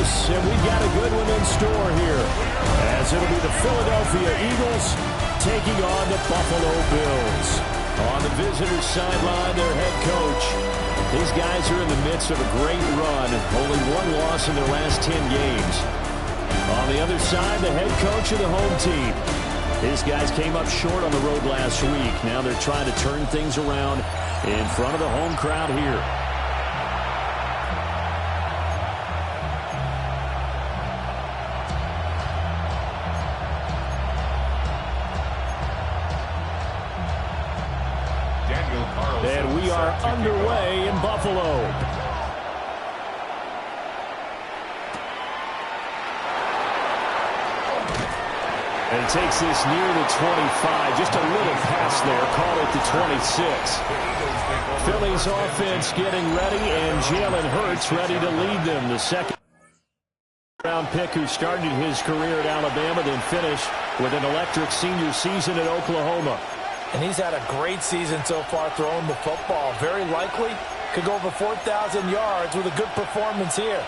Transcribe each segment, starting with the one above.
close, and we've got a good one in store here, as it'll be the Philadelphia Eagles taking on the Buffalo Bills. On the visitors' sideline, their head coach. These guys are in the midst of a great run, only one loss in their last 10 games. On the other side, the head coach of the home team. These guys came up short on the road last week. Now they're trying to turn things around in front of the home crowd here. And we are underway in Buffalo. And he takes this near the 25. Just a little pass there. Call it the 26. Philly's offense getting ready, and Jalen Hurts ready to lead them. The second-round pick who started his career at Alabama, then finished with an electric senior season at Oklahoma. And he's had a great season so far throwing the football. Very likely could go over 4,000 yards with a good performance here.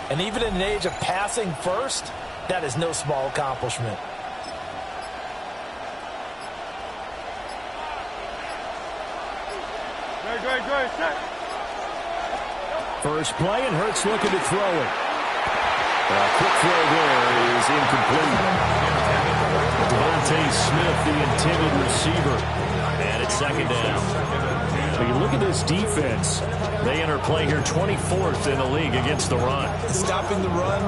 And even in an age of passing first, that is no small accomplishment. First play, and Hurts looking to throw it. A quick throw there is incomplete. Devontae Smith, the intended receiver. And it's second down. When you look at this defense, they enter play here 24th in the league against the run. Stopping the run,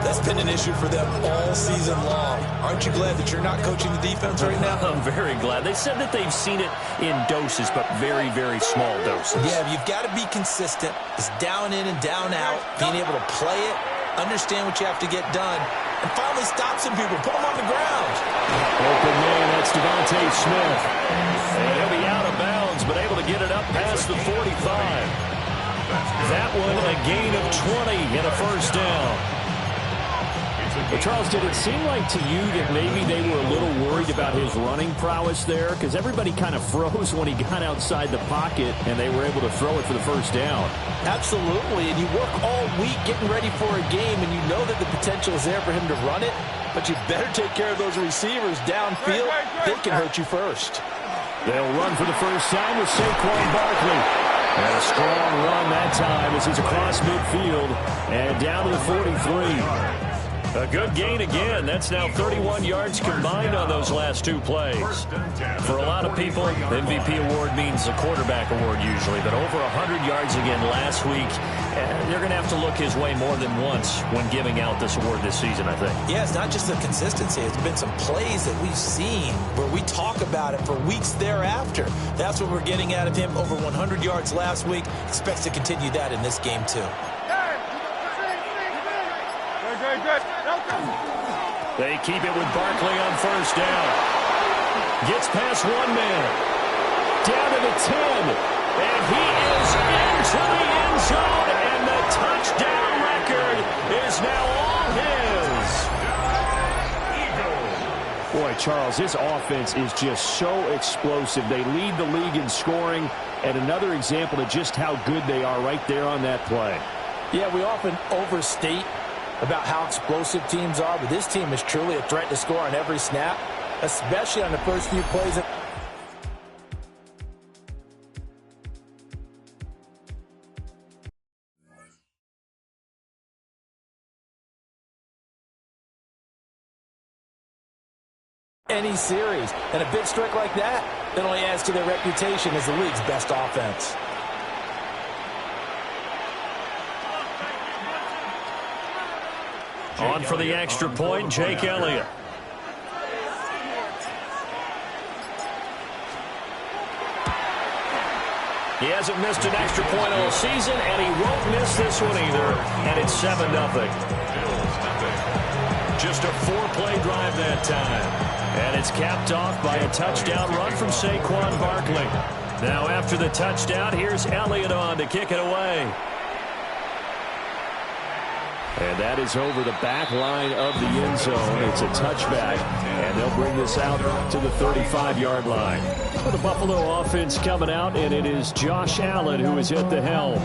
that's been an issue for them all season long. Aren't you glad that you're not coaching the defense right now? I'm very glad. They said that they've seen it in doses, but very, very small doses. Yeah, you've got to be consistent. It's down in and down out, being able to play it, understand what you have to get done, and finally stop some people, put them on the ground. Open man, that's Devontae Smith. And he'll be out of bounds, but able to get it up past the 45. That one, a gain of 20 and a first down. Well, Charles, did it seem like to you that maybe they were a little worried about his running prowess there? Because everybody kind of froze when he got outside the pocket, and they were able to throw it for the first down. Absolutely, and you work all week getting ready for a game, and you know that the potential is there for him to run it, but you better take care of those receivers downfield. They can hurt you first. They'll run for the first time with Saquon Barkley. And a strong run that time as he's across midfield and down to the 43. A good gain again. That's now 31 yards combined on those last two plays. For a lot of people, the MVP award means a quarterback award usually, but over 100 yards again last week. They're going to have to look his way more than once when giving out this award this season, I think. Yeah, it's not just the consistency. It's been some plays that we've seen where we talk about it for weeks thereafter. That's what we're getting out of him. Over 100 yards last week. Expects to continue that in this game, too. They keep it with Barkley on first down. Gets past one man. Down to the 10. And he is into the end zone. And the touchdown record is now all his. Boy, Charles, his offense is just so explosive. They lead the league in scoring. And another example of just how good they are right there on that play. Yeah, we often overstate about how explosive teams are, but this team is truly a threat to score on every snap, especially on the first few plays. Any series, and a big strike like that only adds to their reputation as the league's best offense. On for the extra point, Jake Elliott. He hasn't missed an extra point all season, and he won't miss this one either. And it's 7-0. Just a 4-play drive that time. And it's capped off by a touchdown run from Saquon Barkley. Now after the touchdown, here's Elliott on to kick it away. And that is over the back line of the end zone. It's a touchback, and they'll bring this out to the 35-yard line. For the Buffalo offense coming out, and it is Josh Allen who is at the helm.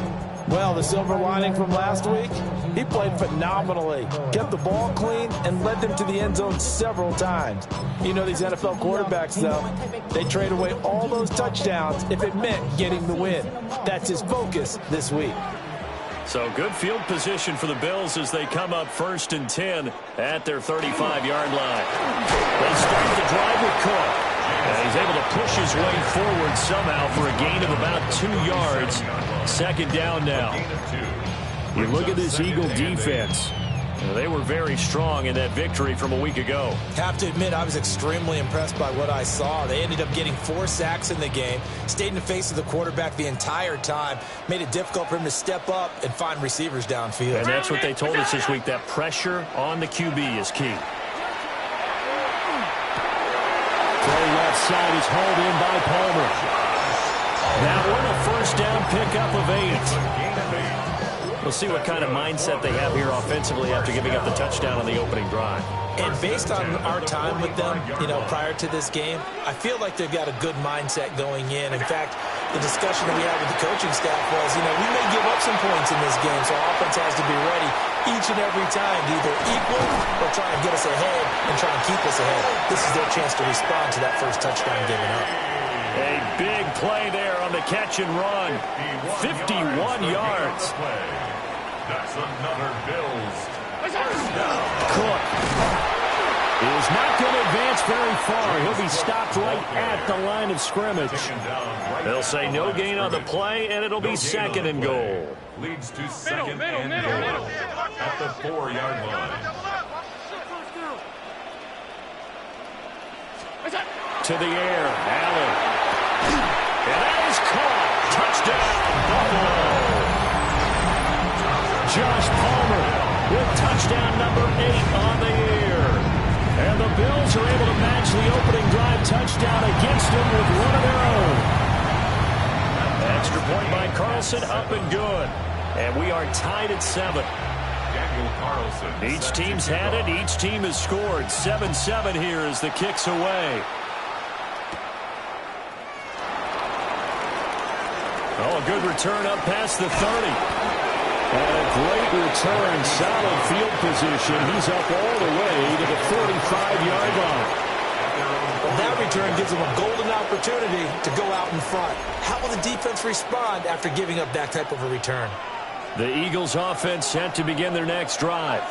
Well, the silver lining from last week, he played phenomenally, kept the ball clean, and led them to the end zone several times. You know, these NFL quarterbacks, though, they trade away all those touchdowns if it meant getting the win. That's his focus this week. So good field position for the Bills as they come up 1st and 10 at their 35-yard line. They start the drive with Cook. And he's able to push his way forward somehow for a gain of about 2 yards. 2nd down now. You look at this Eagle defense. They were very strong in that victory from a week ago. Have to admit, I was extremely impressed by what I saw. They ended up getting 4 sacks in the game, stayed in the face of the quarterback the entire time, made it difficult for him to step up and find receivers downfield. And that's what they told us this week, that pressure on the QB is key. Throw left side is hauled in by Palmer. Now we're a 1st down pickup of 8. We'll see what kind of mindset they have here offensively after giving up the touchdown on the opening drive. And based on our time with them, you know, prior to this game, I feel like they've got a good mindset going in. In fact, the discussion that we had with the coaching staff was, you know, we may give up some points in this game, so our offense has to be ready each and every time to either equal or try and get us ahead and try and keep us ahead. This is their chance to respond to that first touchdown given up. A big play there on the catch and run. 51 yards. That's another Bills. Cook is not going to advance very far. He'll be stopped right at the line of scrimmage. They'll say no gain on the play, and it'll be 2nd and goal. Leads to 2nd and goal at the 4-yard line. To the air, Allen. And that is caught. Touchdown, Buffalo. Josh Palmer with touchdown number 8 on the year. And the Bills are able to match the opening drive touchdown against them with one of their own. Extra point by Carlson, up and good. And we are tied at 7. Each team's had it. Each team has scored. 7-7 here as the kick's away. Oh, a good return up past the 30. And a great return, solid field position. He's up all the way to the 45-yard line. Well, that return gives them a golden opportunity to go out in front. How will the defense respond after giving up that type of a return? The Eagles offense set to begin their next drive.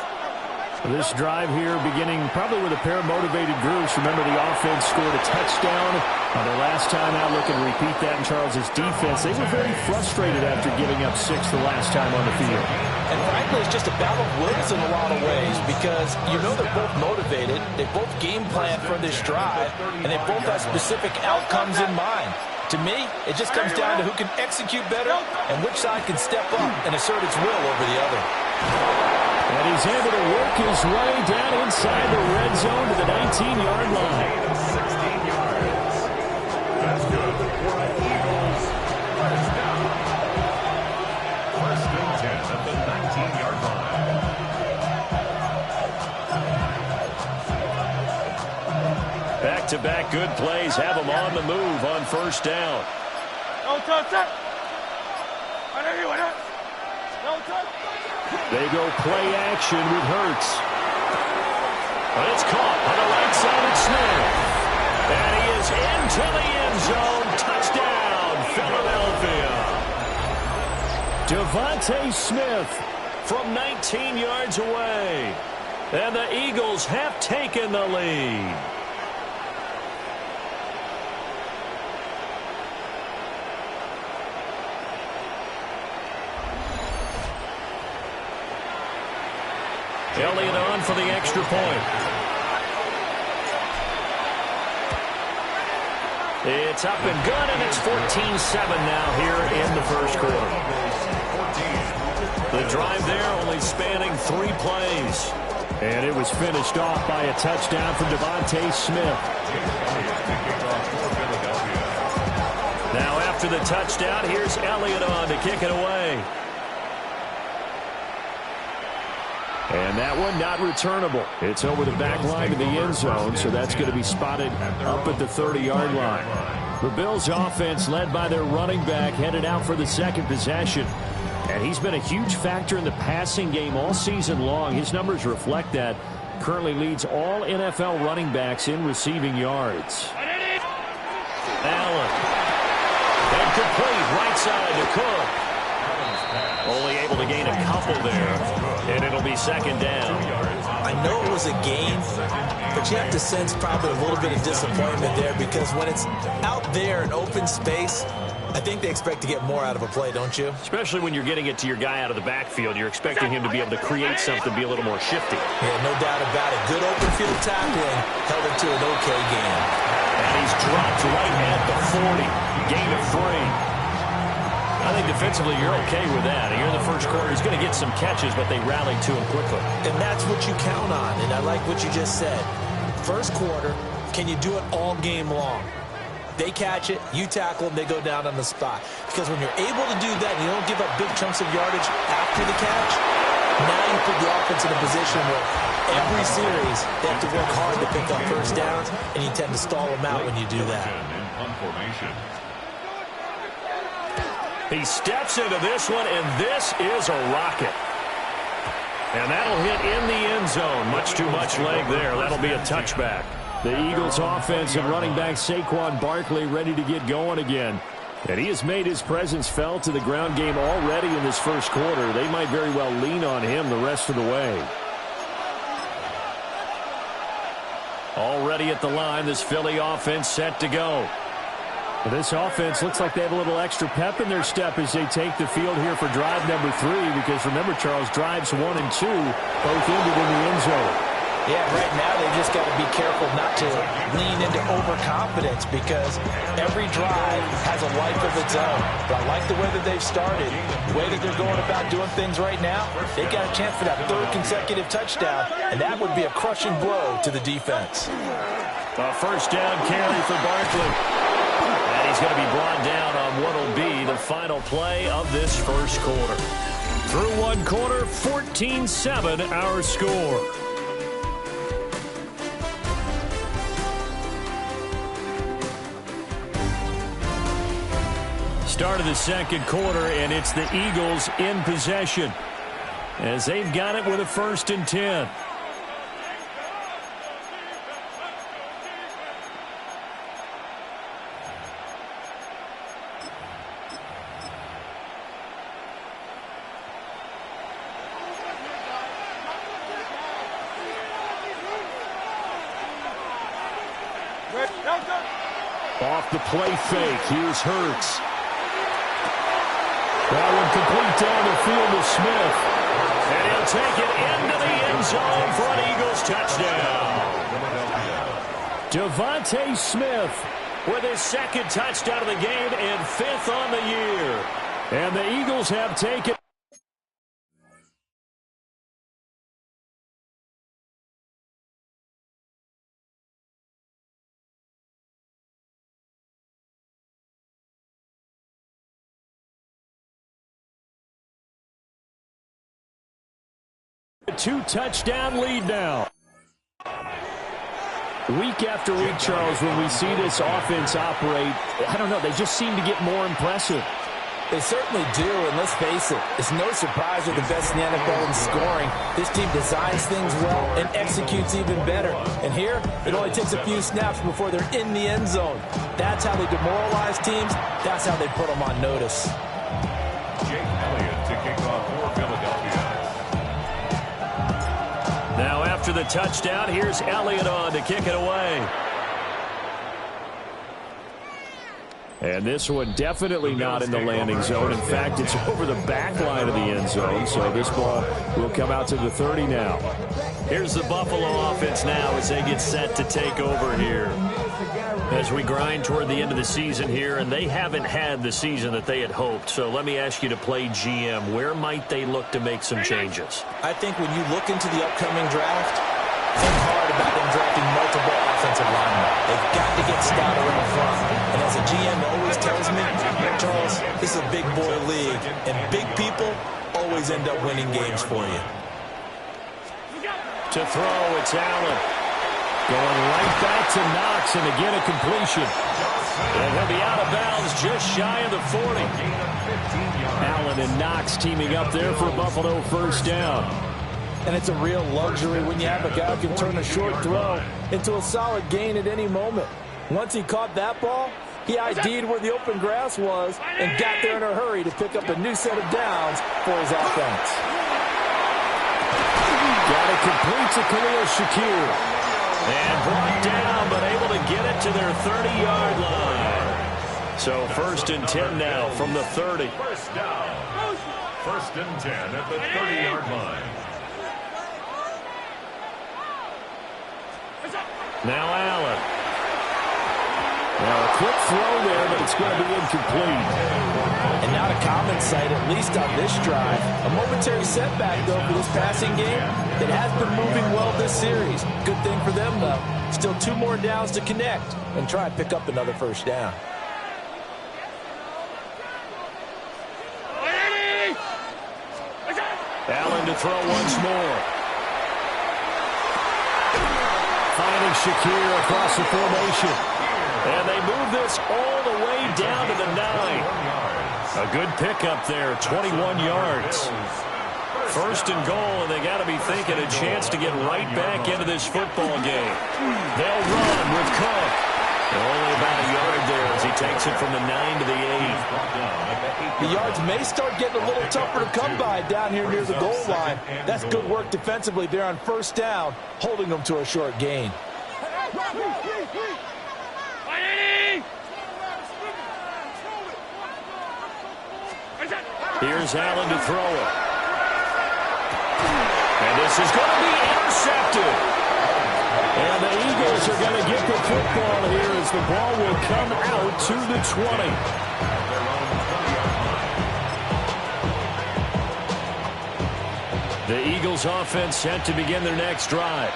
This drive here beginning probably with a pair of motivated groups. Remember, the offense scored a touchdown the last time out. Looking to repeat that in Charles's defense. They were very frustrated after giving up 6 the last time on the field. And frankly, it's just a battle of wills in a lot of ways because you know they're both motivated. They both game plan for this drive, and they both have specific outcomes in mind. To me, it just comes down to who can execute better and which side can step up and assert its will over the other. And he's able to work his way down inside the red zone to the 19-yard line. 16 yards. That's good for the Eagles. First down. 1st and 10 at the 19-yard line. Back-to-back good plays have them on the move on 1st down. They go play action with Hurts. But it's caught on the right side of Smith. And he is into the end zone. Touchdown, Philadelphia. Devontae Smith from 19 yards away. And the Eagles have taken the lead. Elliott on for the extra point. It's up and good, and it's 14-7 now here in the first quarter. The drive there only spanning 3 plays. And it was finished off by a touchdown from Devontae Smith. Now after the touchdown, here's Elliott on to kick it away. And that one not returnable. It's over the back line to the end zone, so that's going to be spotted up at the 30-yard line. The Bills offense led by their running back headed out for the second possession. And he's been a huge factor in the passing game all season long. His numbers reflect that. Currently leads all NFL running backs in receiving yards. Allen. And complete right side to Cook. Only able to gain a couple there, and it'll be second down. I know it was a gain, but you have to sense probably a little bit of disappointment there because when it's out there in open space, I think they expect to get more out of a play, don't you? Especially when you're getting it to your guy out of the backfield. You're expecting him to be able to create something, be a little more shifty. Yeah, no doubt about it. Good open field tackling, held it to an okay gain. And he's dropped right at the 40. Gain of 3. I think defensively you're okay with that. Here in the first quarter, he's going to get some catches, but they rallied to him quickly. And that's what you count on, and I like what you just said. First quarter, can you do it all game long? They catch it, you tackle them, they go down on the spot. Because when you're able to do that and you don't give up big chunks of yardage after the catch, now you put the offense in a position where every series they have to work hard to pick up first downs, and you tend to stall them out when you do that. He steps into this one, and this is a rocket. And that'll hit in the end zone. Much too much leg there. That'll be a touchback. The Eagles offense and running back Saquon Barkley ready to get going again. And he has made his presence felt to the ground game already in this first quarter. They might very well lean on him the rest of the way. Already at the line, this Philly offense set to go. This offense looks like they have a little extra pep in their step as they take the field here for drive number 3. Because remember, Charles, drives 1 and 2 both ended in the end zone. Yeah, right now they just got to be careful not to lean into overconfidence because every drive has a life of its own. But I like the way that they've started, the way that they're going about doing things right now. They got a chance for that 3rd consecutive touchdown, and that would be a crushing blow to the defense. A first down carry for Barkley. And he's going to be brought down on what will be the final play of this first quarter. Through one quarter, 14-7 our score. Start of the second quarter, and it's the Eagles in possession as they've got it with a 1st and 10. Off the play fake, here's Hurts. That one complete down the field to Smith. And he'll take it into the end zone for an Eagles touchdown. Devontae Smith with his 2nd touchdown of the game and 5th on the year. And the Eagles have taken. A 2-touchdown lead now. Week after week, Charles, when we see this offense operate, I don't know, they just seem to get more impressive. They certainly do, and let's face it, it's no surprise they're the best in the NFL in scoring. This team designs things well and executes even better. And here, it only takes a few snaps before they're in the end zone. That's how they demoralize teams. That's how they put them on notice. Now after the touchdown, here's Elliott on to kick it away. And this one definitely not in the landing zone. In fact, it's over the back line of the end zone. So this ball will come out to the 30 now. Here's the Buffalo offense now as they get set to take over here. As we grind toward the end of the season here, and they haven't had the season that they had hoped. So let me ask you to play GM. Where might they look to make some changes? I think when you look into the upcoming draft, think hard about them drafting multiple offensive linemen. They've got to get stout around front. And as a GM always tells me, Charles, this is a big boy league, and big people always end up winning games for you. To throw, it's Allen. Going right back to Knox, and again a completion. And he'll be out of bounds just shy of the 40. Allen and Knox teaming up there for a Buffalo first down. And it's a real luxury when you have a guy who can turn a short throw into a solid gain at any moment. Once he caught that ball, he ID'd where the open grass was and got there in a hurry to pick up a new set of downs for his offense. Got it complete to Khalil Shakir. And brought down, but able to get it to their 30-yard line. So first and 10 now from the 30. First down. First and 10 at the 30-yard line. Now Allen. Now a quick throw there, but it's going to be incomplete. And not a common sight, at least on this drive. A momentary setback, though, for this passing game that has been moving well this series. Good thing for them, though. Still 2 more downs to connect and try and pick up another first down. Allen to throw once more. Finding Shakir across the formation. And they move this all the way down to the 9. A good pickup there, 21 yards. First and goal, and they got to be thinking a chance to get right back into this football game. They'll run with Cook. Only about a yard there as he takes it from the 9 to the 8. The yards may start getting a little tougher to come by down here near the goal line. That's good work defensively there on first down, holding them to a short gain. Here's Allen to throw it. And this is going to be intercepted. And the Eagles are going to get the football here as the ball will come out to the 20. The Eagles offense set to begin their next drive.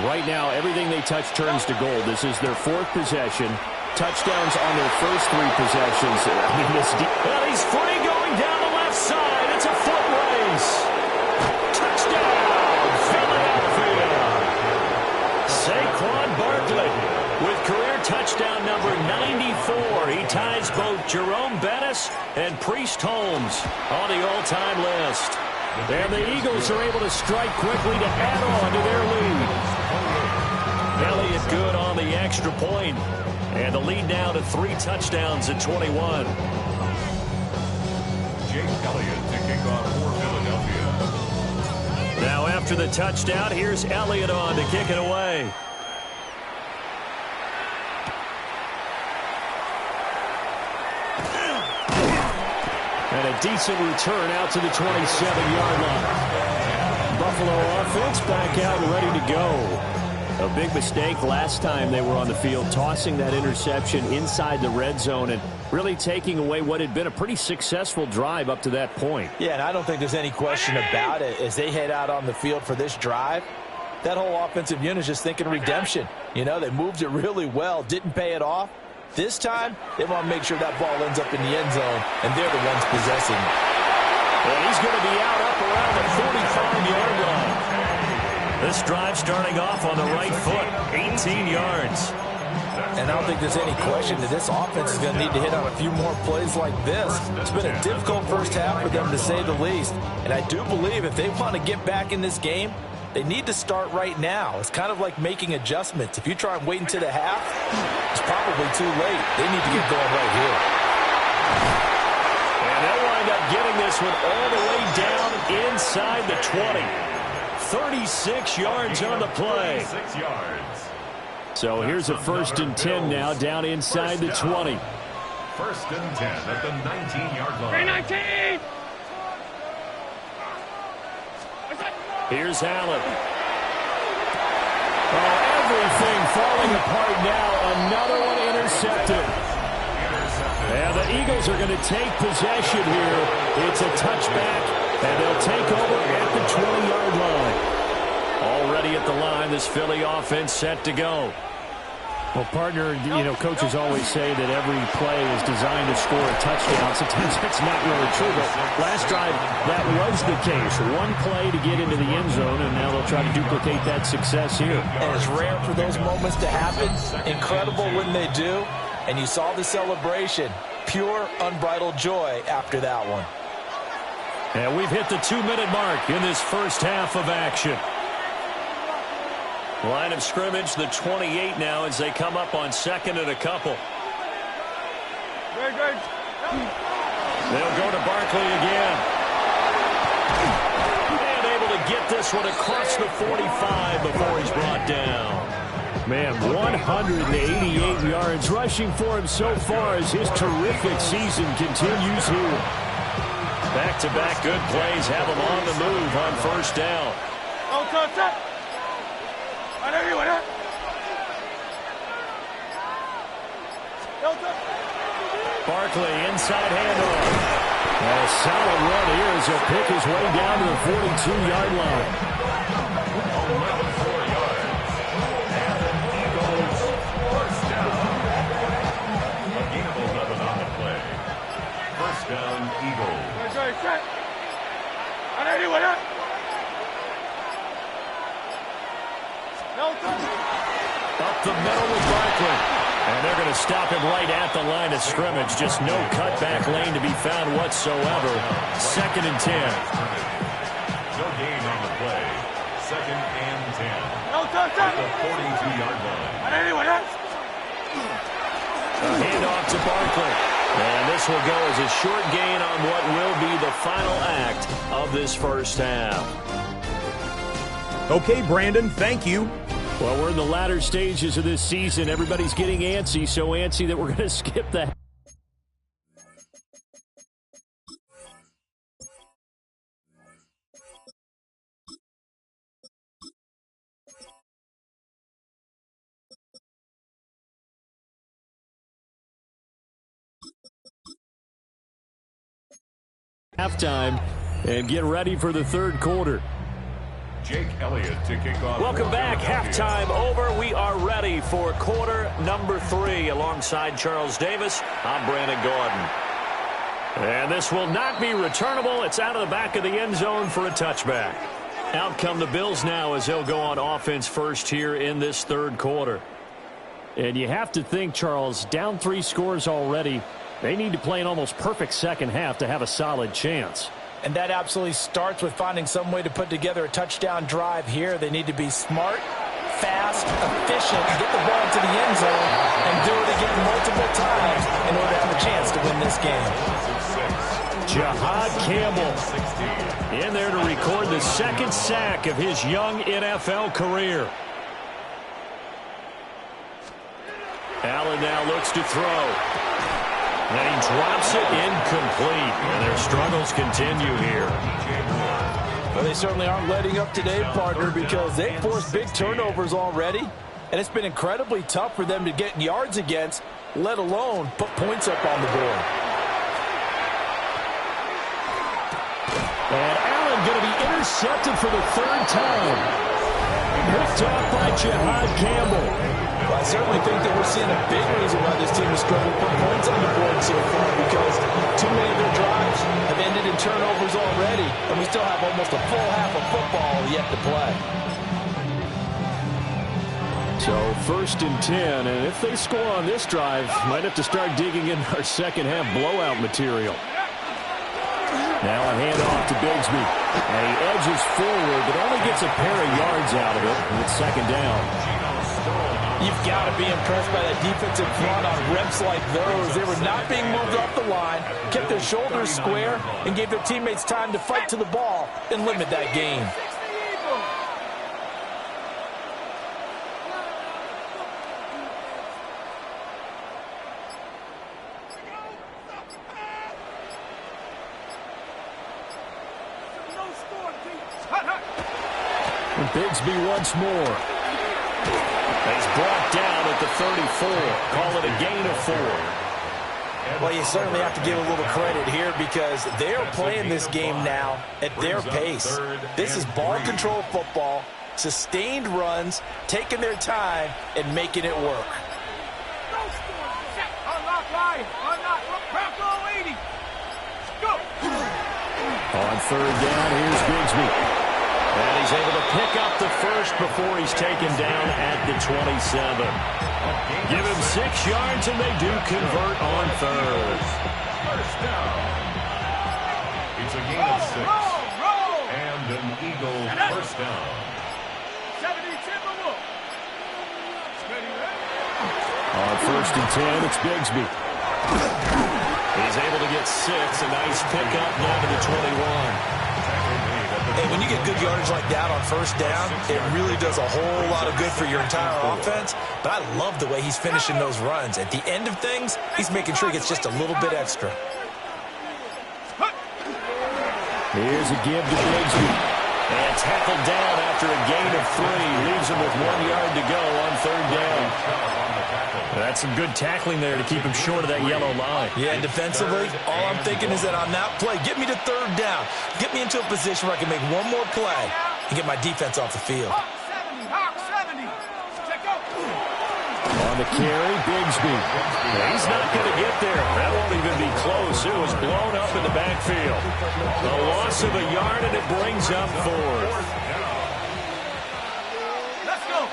Right now, everything they touch turns to gold. This is their 4th possession. Touchdowns on their first 3 possessions. I mean, well, he's free going down the left side. It's a foot race. Touchdown, Philadelphia. Saquon Barkley with career touchdown number 94. He ties both Jerome Bettis and Priest Holmes on the all-time list. And the Eagles are able to strike quickly to add on to their lead. Elliott good on the extra point. And the lead now to 3 touchdowns at 21. Jake Elliott to kick off for Philadelphia. Now after the touchdown, here's Elliott on to kick it away. And a decent return out to the 27-yard line. Buffalo offense back out and ready to go. A big mistake last time they were on the field, tossing that interception inside the red zone and really taking away what had been a pretty successful drive up to that point. Yeah, and I don't think there's any question about it. As they head out on the field for this drive, that whole offensive unit is just thinking redemption. You know, they moved it really well, didn't pay it off. This time, they want to make sure that ball ends up in the end zone, and they're the ones possessing it. And he's going to be out up around the 45-yard line. This drive starting off on the right foot, 18 yards. And I don't think there's any question that this offense is going to need to hit on a few more plays like this. It's been a difficult first half for them, to say the least. And I do believe if they want to get back in this game, they need to start right now. It's kind of like making adjustments. If you try and wait until the half, it's probably too late. They need to get going right here. And they'll wind up getting this one all the way down inside the 20. 36 yards on the play. 36 yards. So here's a first and 10 now down inside the 20. First and 10 at the 19-yard line. 19! Here's Allen. Oh, everything falling apart now. Another one intercepted. And the Eagles are going to take possession here. It's a touchback, and they'll take over at the 20-yard line. Already at the line, this Philly offense set to go. Well, partner, coaches always say that every play is designed to score a touchdown. Sometimes that's not really true, but last drive, that was the case. One play to get into the end zone, and now they'll try to duplicate that success here. And it's rare for those moments to happen. Incredible when they do. And you saw the celebration. Pure, unbridled joy after that one. And we've hit the 2-minute mark in this first half of action. Line of scrimmage, the 28 now as they come up on second and a couple. They'll go to Barkley again. And able to get this one across the 45 before he's brought down. Man, 188 yards rushing for him so far as his terrific season continues here. Back-to-back good plays have him on the move on first down. Barkley inside handoff. And a solid run here as he'll pick his way down to the 42-yard line. 4 yards. And the Eagles first down. A gain of 11 on the play. First down, Eagles. Up the middle with Barkley. And they're going to stop him right at the line of scrimmage. Just no cutback lane to be found whatsoever. Second and 10. No gain on the play. Second and 10. At the 42-yard line. A handoff to Barkley. And this will go as a short gain on what will be the final act of this first half. Okay, Brandon, thank you. Well, we're in the latter stages of this season. Everybody's getting antsy, so antsy that we're going to skip that. Halftime and get ready for the third quarter. Jake Elliott to kick off. Welcome back. Halftime over. We are ready for quarter number 3. Alongside Charles Davis, I'm Brandon Gordon. And this will not be returnable. It's out of the back of the end zone for a touchback. Out come the Bills now as they'll go on offense first here in this third quarter. And you have to think, Charles, down 3 scores already. They need to play an almost perfect second half to have a solid chance. And that absolutely starts with finding some way to put together a touchdown drive here. They need to be smart, fast, efficient, get the ball to the end zone, and do it again multiple times in order to have a chance to win this game. Jahad Campbell in there to record the second sack of his young NFL career. Allen now looks to throw. And he drops it incomplete. And their struggles continue here. Well, they certainly aren't letting up today, partner, because they forced big turnovers already. And it's been incredibly tough for them to get yards against, let alone put points up on the board. And Allen going to be intercepted for the 3rd time. Picked off by Jahad Campbell. Well, I certainly think that we're seeing a big reason why this team is struggling to put points on the board so far, because too many of their drives have ended in turnovers already, and we still have almost a full half of football yet to play. So 1st and 10, and if they score on this drive, might have to start digging in our second half blowout material. Now a handoff to Bigsby. And he edges forward, but only gets a pair of yards out of it. And it's second down. You've got to be impressed by that defensive front on reps like those. They were not being moved off the line, kept their shoulders square, and gave their teammates time to fight to the ball and limit that gain. Bigsby once more. He's brought down at the 34. Call it a gain of 4. Well, you certainly have to give a little credit here because they're playing this game now at their pace. This is ball control football, sustained runs, taking their time, and making it work. On third down, here's Bigsby. And he's able to pick up the first before he's taken down at the 27. Give him 6 yards, and they do convert on third. First down. It's a gain of 6. And an Eagle first down. On first and 10, it's Bigsby. He's able to get 6. A nice pickup down to the 21. And when you get good yardage like that on first down, it really does a whole lot of good for your entire offense. But I love the way he's finishing those runs. At the end of things, he's making sure he gets just a little bit extra. Here's a give to Bigsby. And tackled down after a gain of 3. Leaves him with 1 yard to go on third down. That's some good tackling there to keep him short of that yellow line. Yeah, and defensively, all I'm thinking is that on that play, get me to third down. Get me into a position where I can make one more play and get my defense off the field. On the carry, Bigsby. He's not going to get there. That won't even be close. It was blown up in the backfield. A loss of a yard, and it brings up fourth. Let's go.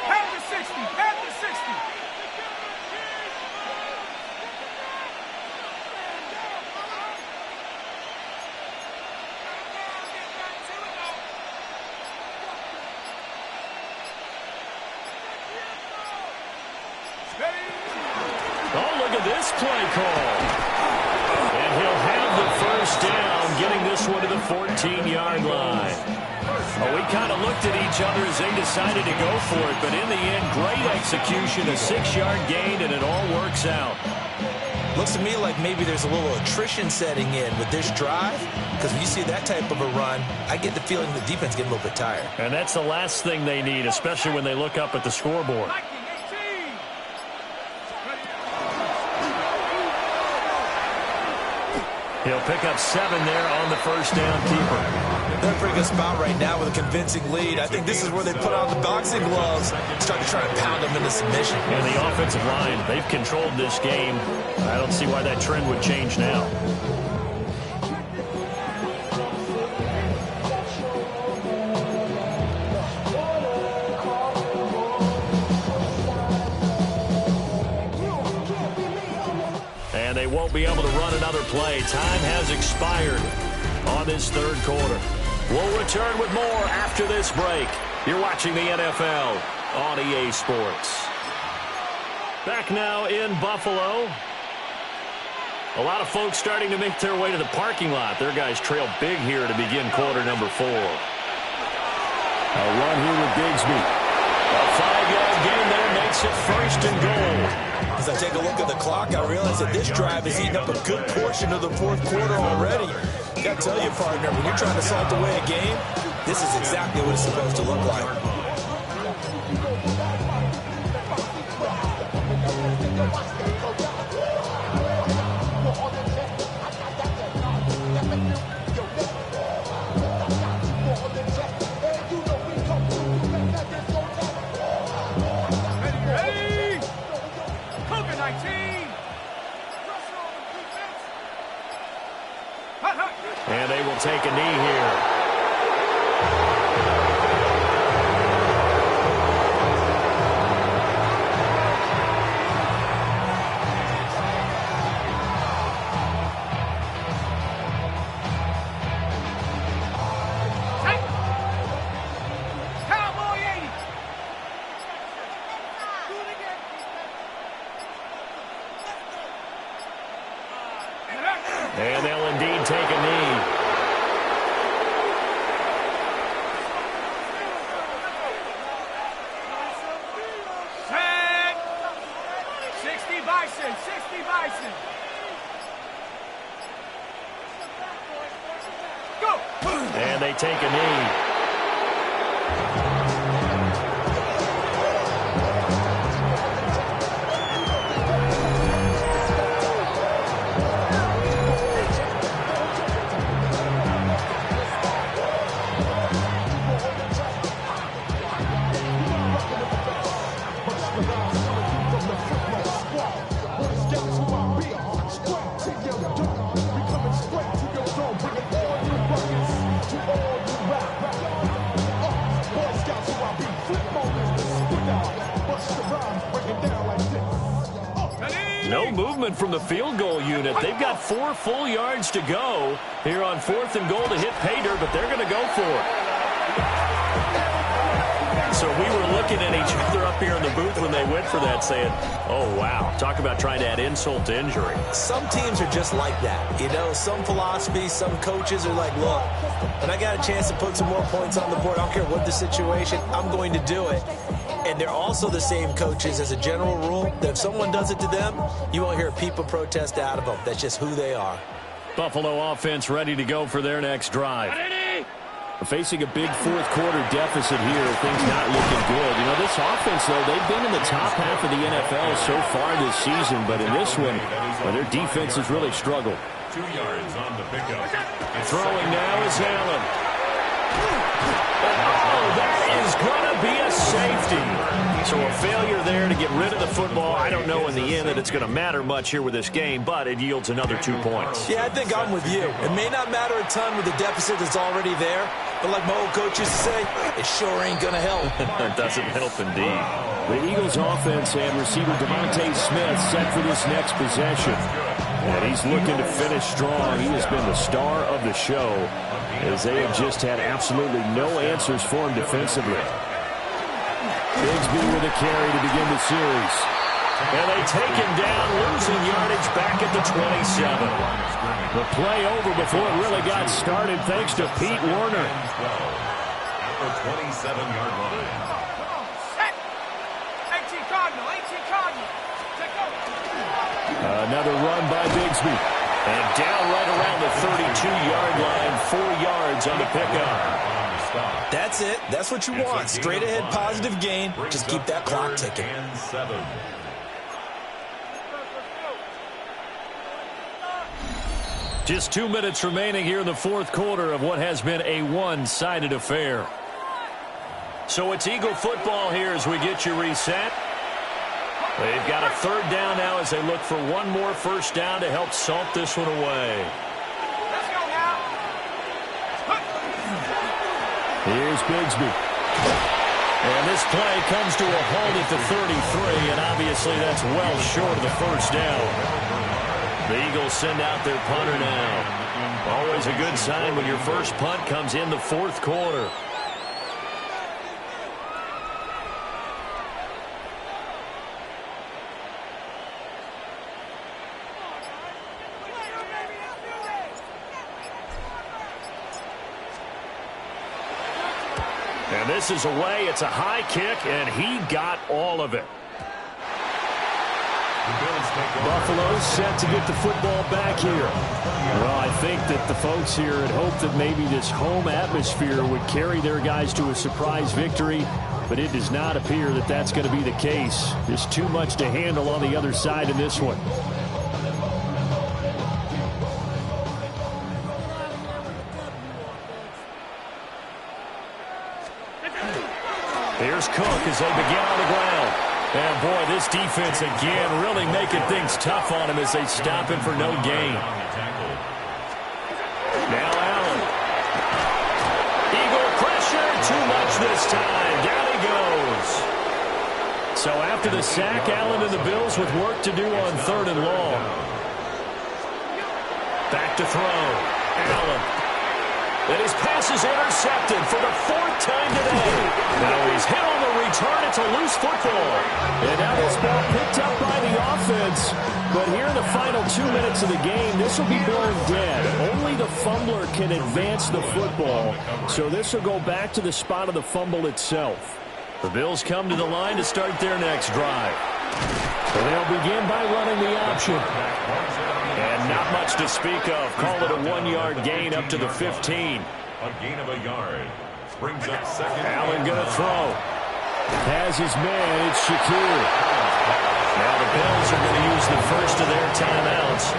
Head to 60. Head to 60. Oh, look at this play call. And he'll have the first down, getting this one to the 14-yard line. Oh, we kind of looked at each other as they decided to go for it, but in the end, great execution, a 6-yard gain, and it all works out. Looks to me like maybe there's a little attrition setting in with this drive, because when you see that type of a run, I get the feeling the defense getting a little bit tired. And that's the last thing they need, especially when they look up at the scoreboard. He'll pick up 7 there on the first down keeper. They're in a pretty good spot right now with a convincing lead. I think this is where they put on the boxing gloves and start to try to pound them into submission. And the offensive line, they've controlled this game. I don't see why that trend would change now. And they won't be able to run another play. Time has expired on this third quarter. We'll return with more after this break. You're watching the NFL on EA Sports. Back now in Buffalo. A lot of folks starting to make their way to the parking lot. Their guys trail big here to begin quarter number 4. A run here with Bigsby. A 5-yard gain there makes it first and goal. As I take a look at the clock, I realize that this drive has eaten up a good portion of the fourth quarter already. I got to tell you, partner, when you're trying to salt away a game, this is exactly what it's supposed to look like. And they will take a knee here. And they'll indeed take a knee. Set. 60 Bison. 60 Bison. Go. And they take a knee. Scouts who I be, squad to your door. We coming straight to your door. movement from the field goal unit. They've got 4 full yards to go here on 4th and goal to hit pay dirt, but they're going to go for it. So we were looking at each other up here in the booth when they went for that saying, oh, wow, talk about trying to add insult to injury. Some teams are just like that. You know, some philosophies, some coaches are like, look, when I got a chance to put some more points on the board, I don't care what the situation, I'm going to do it. And they're also the same coaches as a general rule that if someone does it to them, you won't hear people protest out of them. That's just who they are. Buffalo offense ready to go for their next drive. Facing a big fourth-quarter deficit here, things not looking good. You know, this offense, though, they've been in the top half of the NFL so far this season, but in this one, well, their defense has really struggled. 2 yards on the pickup. Throwing now is Allen. Oh, that is going to be a safety. So a failure there to get rid of the football. I don't know in the end that it's going to matter much here with this game, but it yields another 2 points. Yeah, I think I'm with you. It may not matter a ton with the deficit that's already there, but like my old coach used to say, it sure ain't going to help. It doesn't help indeed. The Eagles offense and receiver Devontae Smith set for this next possession. And he's looking to finish strong. He has been the star of the show as they have just had absolutely no answers for him defensively. Bigsby with a carry to begin the series. And they take him down, losing yardage back at the 27. The play over before it really got started thanks to Pete Werner. At the 27-yard line. 18 Cardinal, 18 Cardinal. Take over. Another run by Bigsby. And down right around the 32-yard line, 4 yards on the pickup. That's it. That's what you want. Straight ahead positive gain. Just keep that clock ticking. Just 2 minutes remaining here in the fourth quarter of what has been a one-sided affair. So it's Eagle football here as we get you reset. They've got a 3rd down now as they look for one more first down to help salt this one away. Let's go now. Here's Bigsby. And this play comes to a halt at the 33, and obviously that's well short of the first down. The Eagles send out their punter now. Always a good sign when your first punt comes in the fourth quarter. And this is away. It's a high kick, and he got all of it. Buffalo set to get the football back here. Well, I think that the folks here had hoped that maybe this home atmosphere would carry their guys to a surprise victory, but it does not appear that that's going to be the case. There's too much to handle on the other side in this one. Here's Cook as they begin on the ground. And, boy, this defense again really making things tough on him as they stop him for no gain. Now Allen. Eagle pressure. Too much this time. Down he goes. So after the sack, Allen and the Bills with work to do on 3rd and long. Back to throw. Allen. And his pass is intercepted for the 4th time today. Now he's hit on the return. It's a loose football. And now this ball picked up by the offense. But here in the final 2 minutes of the game, this will be blown dead. Only the fumbler can advance the football. So this will go back to the spot of the fumble itself. The Bills come to the line to start their next drive. And they'll begin by running the option. And not much to speak of. Call it a 1-yard gain up to the 15. A gain of a yard. Brings up 2nd. Allen going to throw. Has his man. It's Shakir. Now the Bills are going to use the first of their timeouts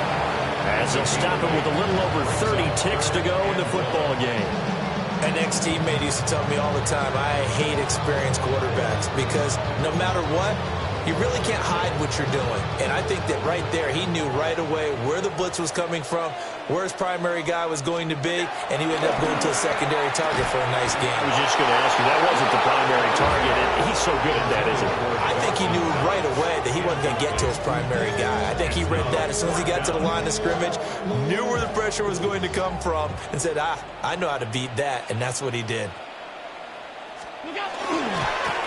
as they'll stop it with a little over 30 ticks to go in the football game. An ex-teammate used to tell me all the time, I hate experienced quarterbacks because no matter what, you really can't hide what you're doing. And I think that right there, he knew right away where the blitz was coming from, where his primary guy was going to be, and he ended up going to a secondary target for a nice game. I was just going to ask you, that wasn't the primary target. He's so good at that, isn't he? I think he knew right away that he wasn't going to get to his primary guy. I think he read that as soon as he got to the line of scrimmage, knew where the pressure was going to come from, and said, I know how to beat that, and that's what he did.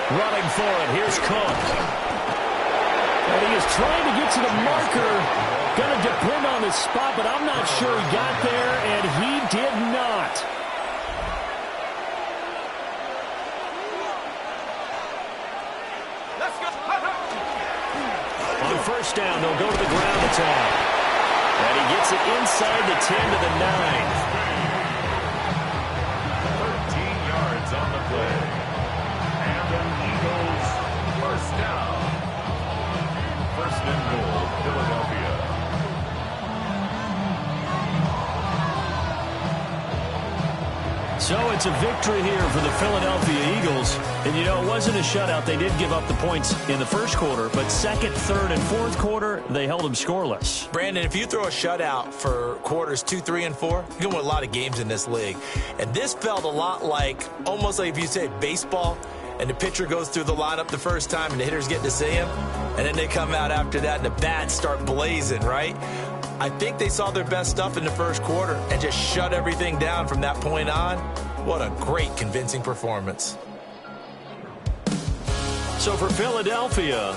Running for it, here's Cook. And he is trying to get to the marker. Going to depend on his spot, but I'm not sure he got there, and he did not. Let's go. On first down, they'll go to the ground attack. And he gets it inside the 10 to the 9. 13 yards on the play. And the Eagles first down. First and goal, Philadelphia. So it's a victory here for the Philadelphia Eagles. And, you know, it wasn't a shutout. They did give up the points in the first quarter, but second, third, and fourth quarter, they held them scoreless. Brandon, if you throw a shutout for quarters 2, 3, and 4, you can win a lot of games in this league. And this felt a lot like, almost like if you say baseball, and the pitcher goes through the lineup the first time and the hitters get to see him, and then they come out after that and the bats start blazing, right? I think they saw their best stuff in the first quarter and just shut everything down from that point on. What a great, convincing performance. So for Philadelphia,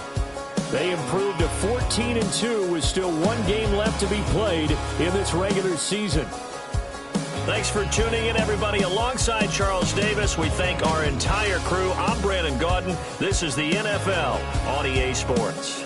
they improved to 14-2 with still one game left to be played in this regular season. Thanks for tuning in, everybody. Alongside Charles Davis, we thank our entire crew. I'm Brandon Gaudin. This is the NFL on EA Sports.